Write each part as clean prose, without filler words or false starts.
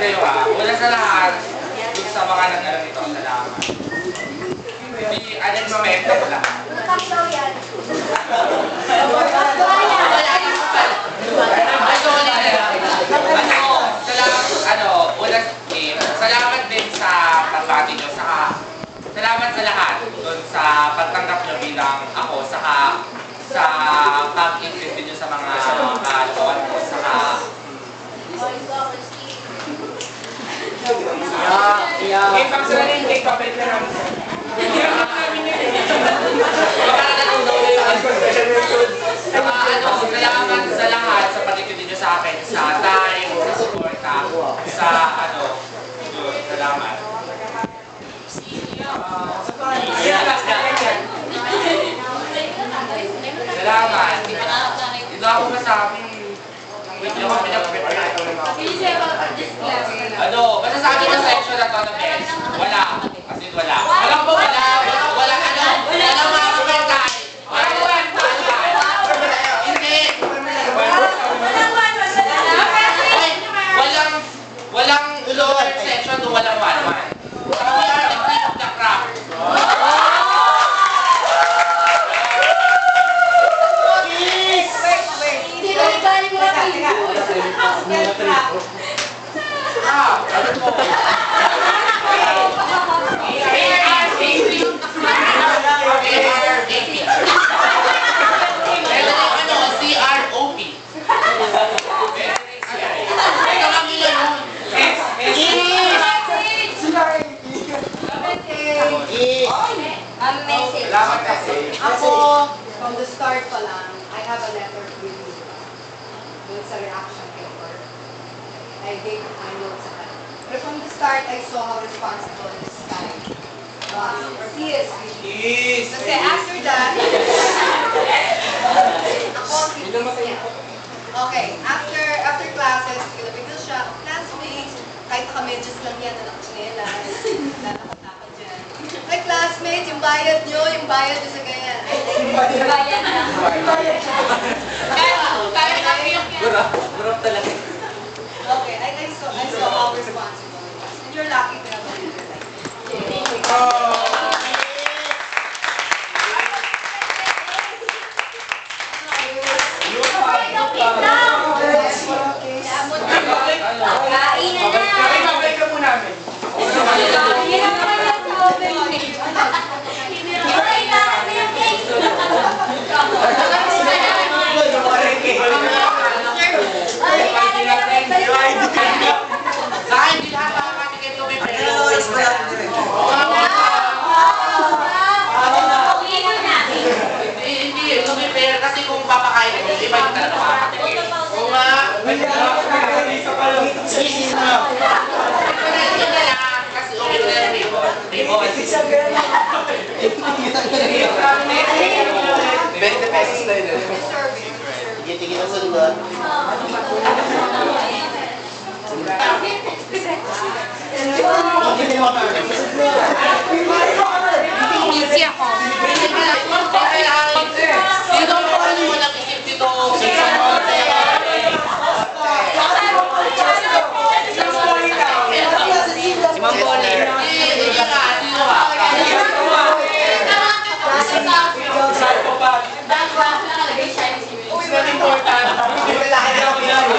sa'yo ha. Una sa lahat, dun sa mga nag-alam nito, salamat. Hindi, unexpected lang. Nakapsaw yan. Salamat din sa pagbati nyo, salamat sa lahat dun sa pagtanggap nyo bilang ako, sa pag-interview nyo sa mga kaluan ko, May pagsara na yung cake, papel na namin. Salamat sa lahat sa pag-interview nyo sa akin, sa time, sa suporta, sa salamat. Salamat. Dito ako masabi. Wait lang kami nag-prepare. Basta sa akin ang section na to na best. Wala. As in wala. Walang po wala. Wala ano. Walang mga kumentay. Walang kumentay. Hindi. Walang lower section to walang one-one. We are the queen of the crop. Ako, from the start pa lang, I have a letter to you. Doon sa reaction paper. I gave my notes sa kanya. But from the start, I saw how responsible this guy was. He is really. Kasi after that, ako, okay, after classes, pinapigil siya, classmates, kahit naka-medyas lang yan, naka-chinela, nakatakot dyan. Ay, classmates, yung bayad nyo sa ganyan. Yung bayad na. Gurap talaga. Okay, I saw how responsible it was. And you're lucky to have a leader like this. Babalik ka po namin. Kasi kung papakain mo, iba yung talaga makakatigil. Oo nga. Kasi okay na yung ribbon. 20 pesos na yun. Tigil-tigil ang saluhan. Easy ako. Dito mo ano mo nakikip dito. Si Ma'am Bonnie. Hindi nga, dito ka.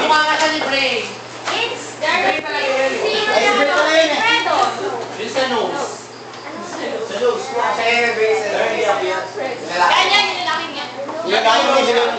Kumanga ka ni Bray. Yun sa nose. Sa nose. Ganyan, yung lalaki niya. Yung laki mo yung